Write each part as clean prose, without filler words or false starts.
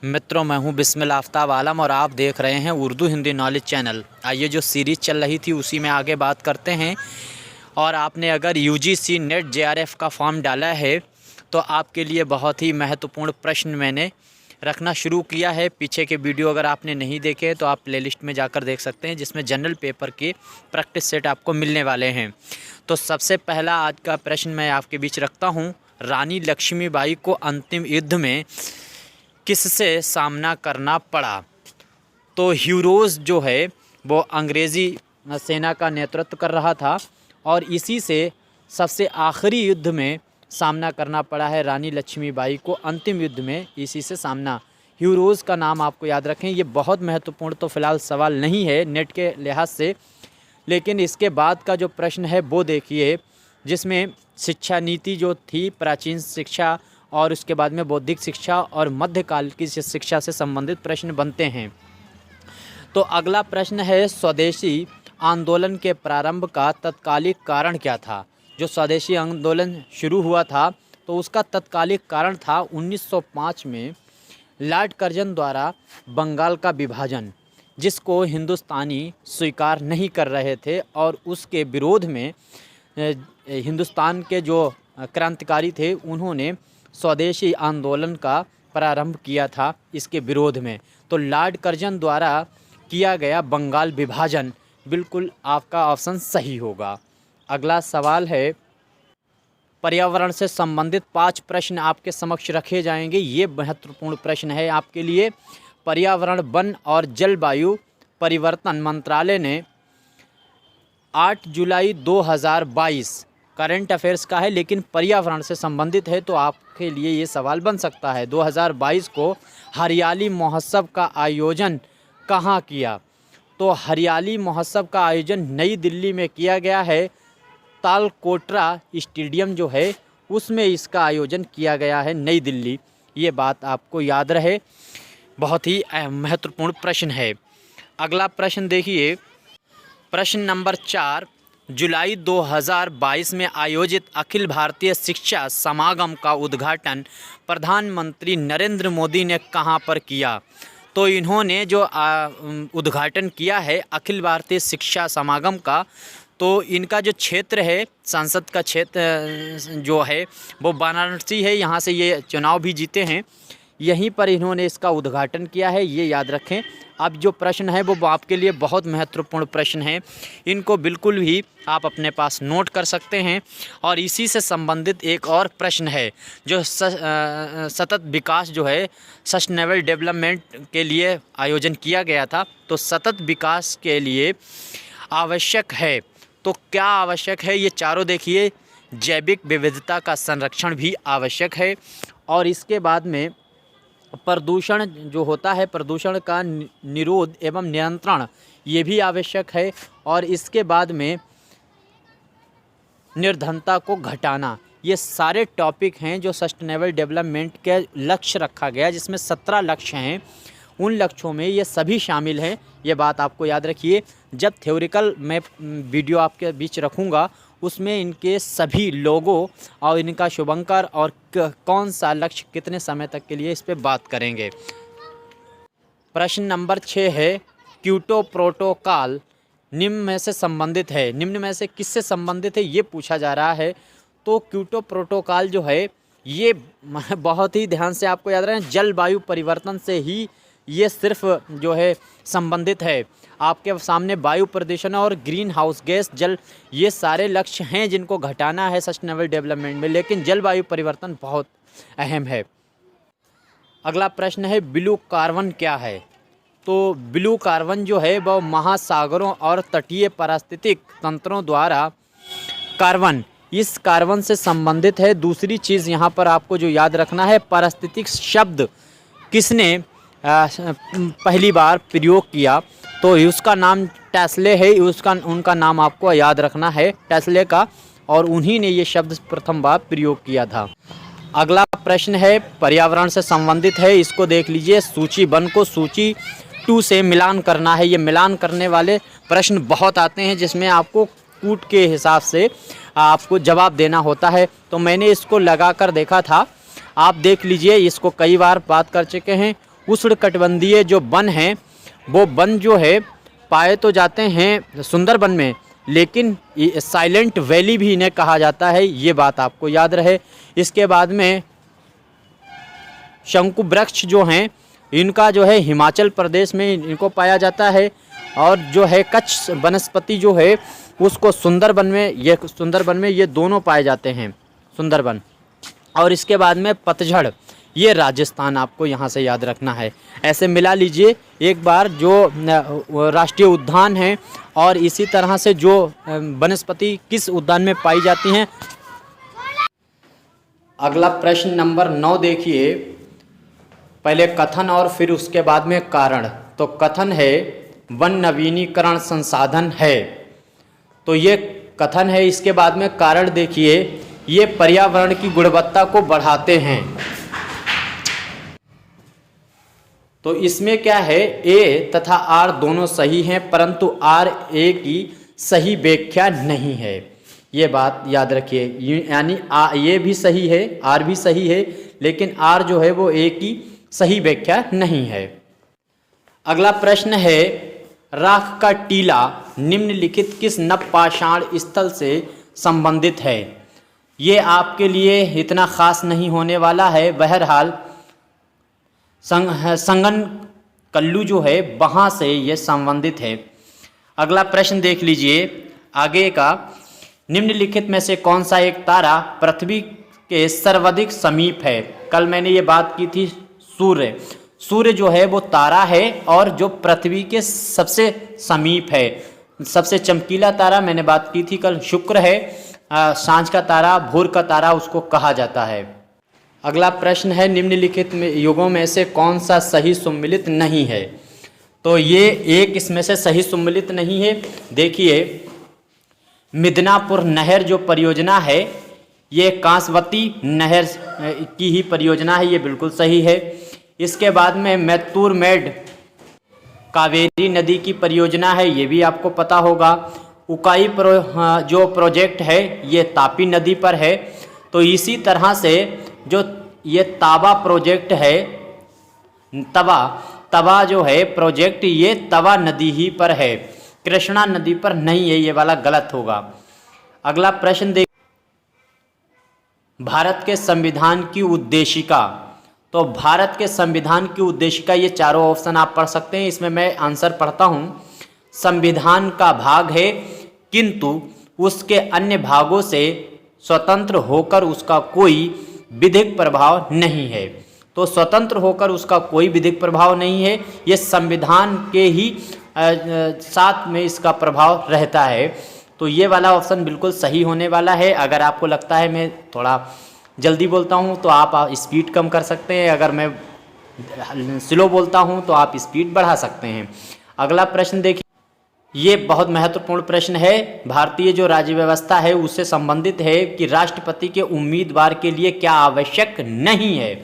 मित्रों, मैं हूं बिस्मिल आफ्ताब आलम और आप देख रहे हैं उर्दू हिंदी नॉलेज चैनल। आइए जो सीरीज़ चल रही थी उसी में आगे बात करते हैं। और आपने अगर यूजीसी नेट जेआरएफ का फॉर्म डाला है तो आपके लिए बहुत ही महत्वपूर्ण प्रश्न मैंने रखना शुरू किया है। पीछे के वीडियो अगर आपने नहीं देखे तो आप प्लेलिस्ट में जाकर देख सकते हैं, जिसमें जनरल पेपर के प्रैक्टिस सेट आपको मिलने वाले हैं। तो सबसे पहला आज का प्रश्न मैं आपके बीच रखता हूँ। रानी लक्ष्मीबाई को अंतिम युद्ध में किससे सामना करना पड़ा? तो हीरोज़ जो है वो अंग्रेज़ी सेना का नेतृत्व कर रहा था और इसी से सबसे आखिरी युद्ध में सामना करना पड़ा है रानी लक्ष्मीबाई को। अंतिम युद्ध में इसी से सामना। हीरोज़ का नाम आपको याद रखें। ये बहुत महत्वपूर्ण तो फ़िलहाल सवाल नहीं है नेट के लिहाज से, लेकिन इसके बाद का जो प्रश्न है वो देखिए, जिसमें शिक्षा नीति जो थी, प्राचीन शिक्षा और उसके बाद में बौद्धिक शिक्षा और मध्यकाल की शिक्षा से संबंधित प्रश्न बनते हैं। तो अगला प्रश्न है, स्वदेशी आंदोलन के प्रारंभ का तत्कालिक कारण क्या था? जो स्वदेशी आंदोलन शुरू हुआ था तो उसका तत्कालिक कारण था 1905 में लॉर्ड कर्जन द्वारा बंगाल का विभाजन, जिसको हिंदुस्तानी स्वीकार नहीं कर रहे थे और उसके विरोध में हिंदुस्तान के जो क्रांतिकारी थे उन्होंने स्वदेशी आंदोलन का प्रारंभ किया था इसके विरोध में। तो लॉर्ड कर्जन द्वारा किया गया बंगाल विभाजन, बिल्कुल आपका ऑप्शन सही होगा। अगला सवाल है, पर्यावरण से संबंधित 5 प्रश्न आपके समक्ष रखे जाएंगे। ये महत्वपूर्ण प्रश्न है आपके लिए। पर्यावरण, वन और जलवायु परिवर्तन मंत्रालय ने 8 जुलाई 2022 करंट अफेयर्स का है, लेकिन पर्यावरण से संबंधित है तो आपके लिए ये सवाल बन सकता है। 2022 को हरियाली महोत्सव का आयोजन कहाँ किया? तो हरियाली महोत्सव का आयोजन नई दिल्ली में किया गया है। तालकोटरा स्टेडियम जो है उसमें इसका आयोजन किया गया है, नई दिल्ली। ये बात आपको याद रहे, बहुत ही महत्वपूर्ण प्रश्न है। अगला प्रश्न देखिए, प्रश्न नंबर 4, जुलाई 2022 में आयोजित अखिल भारतीय शिक्षा समागम का उद्घाटन प्रधानमंत्री नरेंद्र मोदी ने कहां पर किया? तो इन्होंने जो उद्घाटन किया है अखिल भारतीय शिक्षा समागम का, तो इनका जो क्षेत्र है, संसद का क्षेत्र जो है वो वाराणसी है। यहाँ से ये चुनाव भी जीते हैं, यहीं पर इन्होंने इसका उद्घाटन किया है, ये याद रखें। अब जो प्रश्न है वो आपके लिए बहुत महत्वपूर्ण प्रश्न है, इनको बिल्कुल भी आप अपने पास नोट कर सकते हैं। और इसी से संबंधित एक और प्रश्न है, जो सतत विकास जो है, सस्टेनेबल डेवलपमेंट के लिए आयोजन किया गया था। तो सतत विकास के लिए आवश्यक है, तो क्या आवश्यक है? ये चारों देखिए, जैविक विविधता का संरक्षण भी आवश्यक है, और इसके बाद में प्रदूषण जो होता है, प्रदूषण का निरोध एवं नियंत्रण, ये भी आवश्यक है। और इसके बाद में निर्धनता को घटाना, ये सारे टॉपिक हैं जो सस्टेनेबल डेवलपमेंट के लक्ष्य रखा गया, जिसमें 17 लक्ष्य हैं। उन लक्ष्यों में ये सभी शामिल हैं, ये बात आपको याद रखिए। जब थ्योरिकल मैं वीडियो आपके बीच रखूँगा उसमें इनके सभी लोगों और इनका शुभंकर और कौन सा लक्ष्य कितने समय तक के लिए, इस पे बात करेंगे। प्रश्न नंबर 6 है, क्योटो प्रोटोकॉल निम्न में से संबंधित है? निम्न में से किससे संबंधित है ये पूछा जा रहा है। तो क्योटो प्रोटोकॉल जो है ये बहुत ही ध्यान से आपको याद रखें, जलवायु परिवर्तन से ही ये सिर्फ जो है संबंधित है। आपके सामने वायु प्रदूषण और ग्रीन हाउस गैस, जल, ये सारे लक्ष्य हैं जिनको घटाना है सस्टेनेबल डेवलपमेंट में, लेकिन जलवायु परिवर्तन बहुत अहम है। अगला प्रश्न है, ब्लू कार्बन क्या है? तो ब्लू कार्बन जो है वह महासागरों और तटीय पारिस्थितिक तंत्रों द्वारा कार्बन, इस कार्बन से संबंधित है। दूसरी चीज़ यहाँ पर आपको जो याद रखना है, पारिस्थितिक शब्द किसने पहली बार प्रयोग किया? तो उसका नाम टेस्ले है, उनका नाम आपको याद रखना है, टेस्ले का, और उन्हीं ने ये शब्द प्रथम बार प्रयोग किया था। अगला प्रश्न है, पर्यावरण से संबंधित है, इसको देख लीजिए। सूची 1 को सूची 2 से मिलान करना है। ये मिलान करने वाले प्रश्न बहुत आते हैं, जिसमें आपको कूट के हिसाब से आपको जवाब देना होता है। तो मैंने इसको लगा कर देखा था, आप देख लीजिए, इसको कई बार बात कर चुके हैं। उष्णकटिबंधीय जो वन हैं वो वन जो है पाए तो जाते हैं सुंदरबन में, लेकिन साइलेंट वैली भी इन्हें कहा जाता है, ये बात आपको याद रहे। इसके बाद में शंकु वृक्ष जो हैं इनका जो है हिमाचल प्रदेश में इनको पाया जाता है, और जो है कच्छ वनस्पति जो है उसको सुंदरबन में ये दोनों पाए जाते हैं, सुंदरबन। और इसके बाद में पतझड़, ये राजस्थान आपको यहाँ से याद रखना है। ऐसे मिला लीजिए एक बार जो राष्ट्रीय उद्यान हैं और इसी तरह से जो वनस्पति किस उद्यान में पाई जाती हैं। अगला प्रश्न नंबर 9 देखिए, पहले कथन और फिर उसके बाद में कारण। तो कथन है वन नवीनीकरण संसाधन है, तो ये कथन है। इसके बाद में कारण देखिए, ये पर्यावरण की गुणवत्ता को बढ़ाते हैं। तो इसमें क्या है, ए तथा आर दोनों सही हैं, परंतु आर ए की सही व्याख्या नहीं है, ये बात याद रखिए। यानी ये भी सही है, आर भी सही है, लेकिन आर जो है वो ए की सही व्याख्या नहीं है। अगला प्रश्न है, राख का टीला निम्नलिखित किस नवपाषाण स्थल से संबंधित है। ये आपके लिए इतना खास नहीं होने वाला है, बहरहाल संगन कल्लू जो है वहाँ से ये संबंधित है। अगला प्रश्न देख लीजिए आगे का, निम्नलिखित में से कौन सा एक तारा पृथ्वी के सर्वाधिक समीप है। कल मैंने ये बात की थी, सूर्य जो है वो तारा है और जो पृथ्वी के सबसे समीप है। सबसे चमकीला तारा मैंने बात की थी कल, शुक्र है। सांझ का तारा, भोर का तारा उसको कहा जाता है। अगला प्रश्न है, निम्नलिखित युगों में से कौन सा सही सम्मिलित नहीं है। तो ये एक इसमें से सही सम्मिलित नहीं है। देखिए, मिदनापुर नहर जो परियोजना है ये कांसवती नहर की ही परियोजना है, ये बिल्कुल सही है। इसके बाद में मैत्तूर मेड कावेरी नदी की परियोजना है, ये भी आपको पता होगा। उकाई जो प्रोजेक्ट है ये तापी नदी पर है। तो इसी तरह से जो ये ताबा प्रोजेक्ट है, तवा जो है प्रोजेक्ट, ये तवा नदी ही पर है, कृष्णा नदी पर नहीं है, ये वाला गलत होगा। अगला प्रश्न देख, भारत के संविधान की उद्देशिका। तो भारत के संविधान की उद्देशिका, ये चारों ऑप्शन आप पढ़ सकते हैं। इसमें मैं आंसर पढ़ता हूँ। संविधान का भाग है किंतु उसके अन्य भागों से स्वतंत्र होकर उसका कोई विधिक प्रभाव नहीं है। तो स्वतंत्र होकर उसका कोई विधिक प्रभाव नहीं है, ये संविधान के ही साथ में इसका प्रभाव रहता है। तो ये वाला ऑप्शन बिल्कुल सही होने वाला है। अगर आपको लगता है मैं थोड़ा जल्दी बोलता हूँ तो आप स्पीड कम कर सकते हैं, अगर मैं स्लो बोलता हूँ तो आप स्पीड बढ़ा सकते हैं। अगला प्रश्न देखिए, ये बहुत महत्वपूर्ण प्रश्न है। भारतीय जो राज्य व्यवस्था है उससे संबंधित है कि राष्ट्रपति के उम्मीदवार के लिए क्या आवश्यक नहीं है।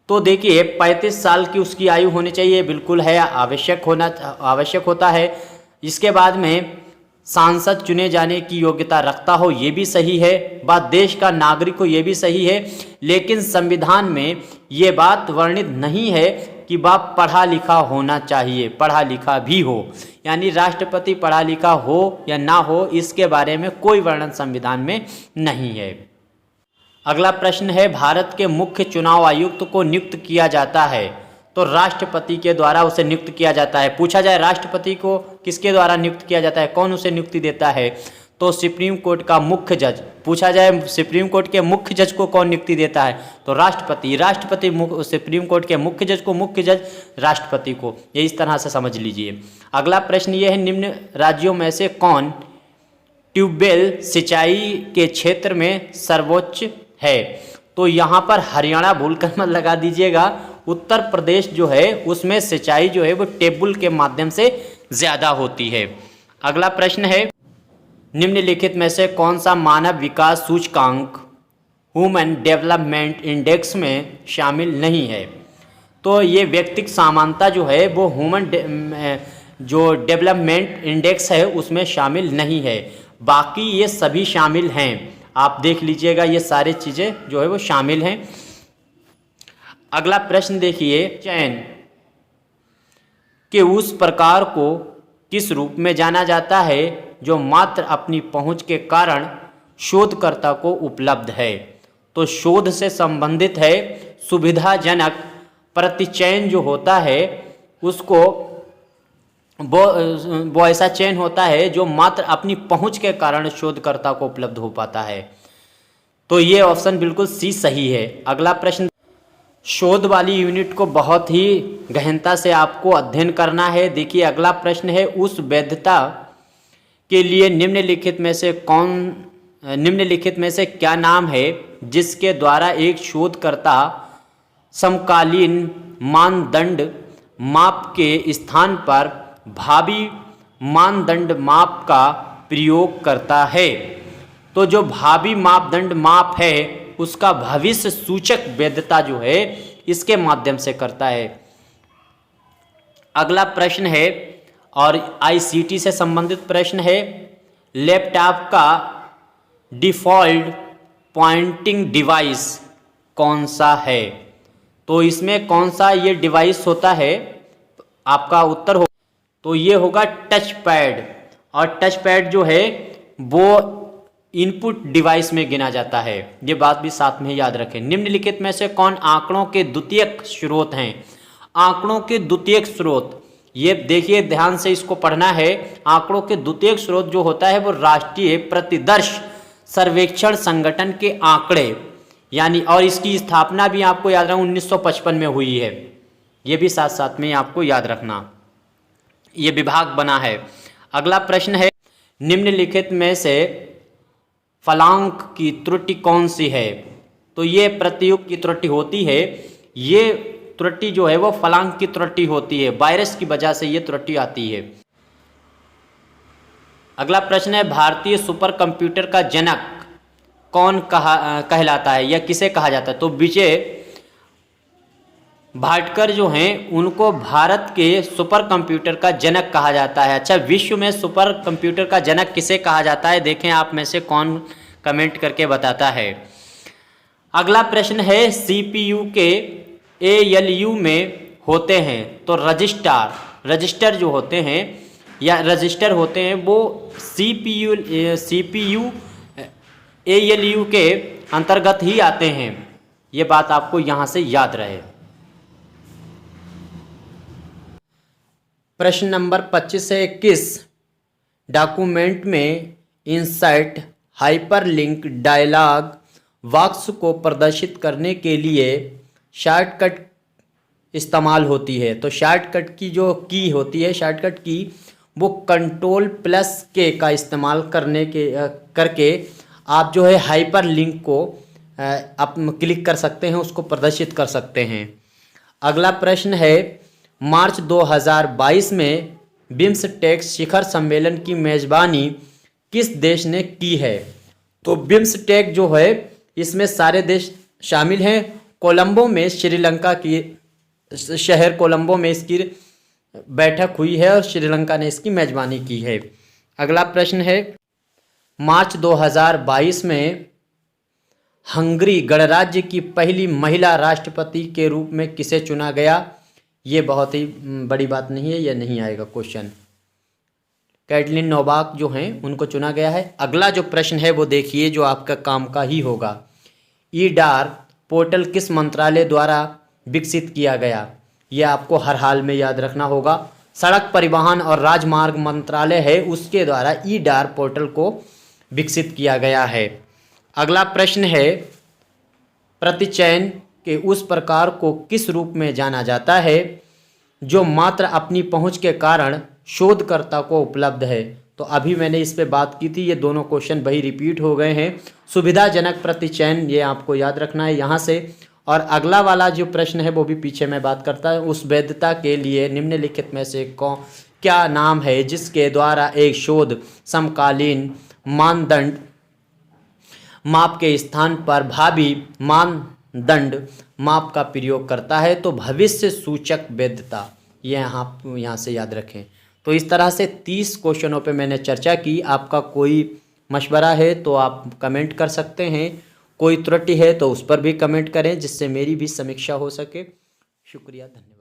तो देखिए, 35 साल की उसकी आयु होनी चाहिए, बिल्कुल है, आवश्यक होता है। इसके बाद में सांसद चुने जाने की योग्यता रखता हो, ये भी सही है। बात देश का नागरिक हो, ये भी सही है। लेकिन संविधान में ये बात वर्णित नहीं है कि बाप पढ़ा लिखा होना चाहिए, पढ़ा लिखा भी हो। यानी राष्ट्रपति पढ़ा लिखा हो या ना हो, इसके बारे में कोई वर्णन संविधान में नहीं है। अगला प्रश्न है, भारत के मुख्य चुनाव आयुक्त को नियुक्त किया जाता है। तो राष्ट्रपति के द्वारा उसे नियुक्त किया जाता है। पूछा जाए राष्ट्रपति को किसके द्वारा नियुक्त किया जाता है, कौन उसे नियुक्ति देता है, तो सुप्रीम कोर्ट का मुख्य जज। पूछा जाए सुप्रीम कोर्ट के मुख्य जज को कौन नियुक्ति देता है, तो राष्ट्रपति सुप्रीम कोर्ट के मुख्य जज को मुख्य जज राष्ट्रपति को। ये इस तरह से समझ लीजिए। अगला प्रश्न ये है, निम्न राज्यों में से कौन ट्यूबवेल सिंचाई के क्षेत्र में सर्वोच्च है। तो यहाँ पर हरियाणा भूलकर मत लगा दीजिएगा। उत्तर प्रदेश जो है उसमें सिंचाई जो है वो टेबल के माध्यम से ज़्यादा होती है। अगला प्रश्न है, निम्नलिखित में से कौन सा मानव विकास सूचकांक ह्यूमन डेवलपमेंट इंडेक्स में शामिल नहीं है। तो ये व्यक्तिगत समानता जो है वो ह्यूमन जो डेवलपमेंट इंडेक्स है उसमें शामिल नहीं है, बाकी ये सभी शामिल हैं। आप देख लीजिएगा, ये सारी चीज़ें जो है वो शामिल हैं। अगला प्रश्न देखिए, चयन के उस प्रकार को किस रूप में जाना जाता है जो मात्र अपनी पहुंच के कारण शोधकर्ता को उपलब्ध है? तो शोध से संबंधित है सुविधाजनक प्रतिचयन जो होता है उसको वो ऐसा चयन होता है जो मात्र अपनी पहुंच के कारण शोधकर्ता को उपलब्ध हो पाता है। तो ये ऑप्शन बिल्कुल सी सही है। अगला प्रश्न, शोध वाली यूनिट को बहुत ही गहनता से आपको अध्ययन करना है। देखिए अगला प्रश्न है, उस वैधता के लिए निम्नलिखित में से क्या नाम है जिसके द्वारा एक शोधकर्ता समकालीन मानदंड माप के स्थान पर भावी मानदंड माप का प्रयोग करता है? तो जो भावी मापदंड माप है उसका भविष्य सूचक वैधता जो है इसके माध्यम से करता है। अगला प्रश्न है और आईसीटी से संबंधित प्रश्न है, लैपटॉप का डिफ़ॉल्ट पॉइंटिंग डिवाइस कौन सा है? तो इसमें कौन सा ये डिवाइस होता है? आपका उत्तर हो तो ये होगा टच पैड। और टच पैड जो है वो इनपुट डिवाइस में गिना जाता है। ये बात भी साथ में याद रखें। निम्नलिखित में से कौन आंकड़ों के द्वितीयक स्रोत हैं? आंकड़ों के द्वितीयक स्रोत, ये देखिए ध्यान से इसको पढ़ना है। आंकड़ों के द्वितीयक स्रोत जो होता है वो राष्ट्रीय प्रतिदर्श सर्वेक्षण संगठन के आंकड़े यानी, और इसकी स्थापना भी आपको याद रखना 1955 में हुई है। ये भी साथ साथ में आपको याद रखना, ये विभाग बना है। अगला प्रश्न है, निम्नलिखित में से फलांक की त्रुटि कौन सी है? तो ये प्रत्युक्त की त्रुटि होती है। ये त्रुटि जो है वो फलांक की त्रुटि होती है, वायरस की वजह से ये त्रुटि आती है। अगला प्रश्न है, भारतीय सुपर कंप्यूटर का जनक कौन कहलाता है या किसे कहा जाता है? तो विजय भाटकर जो हैं उनको भारत के सुपर कंप्यूटर का जनक कहा जाता है। अच्छा, विश्व में सुपर कंप्यूटर का जनक किसे कहा जाता है? देखें आप में से कौन कमेंट करके बताता है। अगला प्रश्न है, सीपीयू के एएलयू में होते हैं तो रजिस्टर जो होते हैं या रजिस्टर होते हैं वो सीपीयू एएलयू के अंतर्गत ही आते हैं। ये बात आपको यहाँ से याद रहे। प्रश्न नंबर 25 से 21, डॉक्यूमेंट में इंसर्ट हाइपरलिंक डायलॉग बॉक्स को प्रदर्शित करने के लिए शॉर्टकट इस्तेमाल होती है। तो शॉर्टकट की जो की होती है, शॉर्टकट की, वो Ctrl+K का इस्तेमाल करके आप जो है हाइपर लिंक को आप क्लिक कर सकते हैं, उसको प्रदर्शित कर सकते हैं। अगला प्रश्न है, मार्च 2022 में बिम्सटेक शिखर सम्मेलन की मेज़बानी किस देश ने की है? तो बिम्सटेक जो है इसमें सारे देश शामिल हैं। कोलंबो में, श्रीलंका की शहर कोलंबो में इसकी बैठक हुई है और श्रीलंका ने इसकी मेज़बानी की है। अगला प्रश्न है, मार्च 2022 में हंगरी गणराज्य की पहली महिला राष्ट्रपति के रूप में किसे चुना गया? ये बहुत ही बड़ी बात नहीं है, यह नहीं आएगा क्वेश्चन। कैटलिन नोवाक जो हैं उनको चुना गया है। अगला जो प्रश्न है वो देखिए जो आपका काम का ही होगा। ईडार पोर्टल किस मंत्रालय द्वारा विकसित किया गया? ये आपको हर हाल में याद रखना होगा। सड़क परिवहन और राजमार्ग मंत्रालय है, उसके द्वारा ईडार पोर्टल को विकसित किया गया है। अगला प्रश्न है, प्रतिचयन के उस प्रकार को किस रूप में जाना जाता है जो मात्र अपनी पहुंच के कारण शोधकर्ता को उपलब्ध है? तो अभी मैंने इस पे बात की थी, ये दोनों क्वेश्चन वही रिपीट हो गए हैं। सुविधाजनक प्रतिचयन, ये आपको याद रखना है यहाँ से। और अगला वाला जो प्रश्न है वो भी पीछे मैं बात करता है, उस वैधता के लिए निम्नलिखित में से क्या नाम है जिसके द्वारा एक शोध समकालीन मानदंड माप के स्थान पर भावी मानदंड माप का प्रयोग करता है? तो भविष्य सूचक वैधता, ये आप यहाँ से याद रखें। तो इस तरह से 30 क्वेश्चनों पे मैंने चर्चा की। आपका कोई मशवरा है तो आप कमेंट कर सकते हैं, कोई त्रुटि है तो उस पर भी कमेंट करें जिससे मेरी भी समीक्षा हो सके। शुक्रिया, धन्यवाद।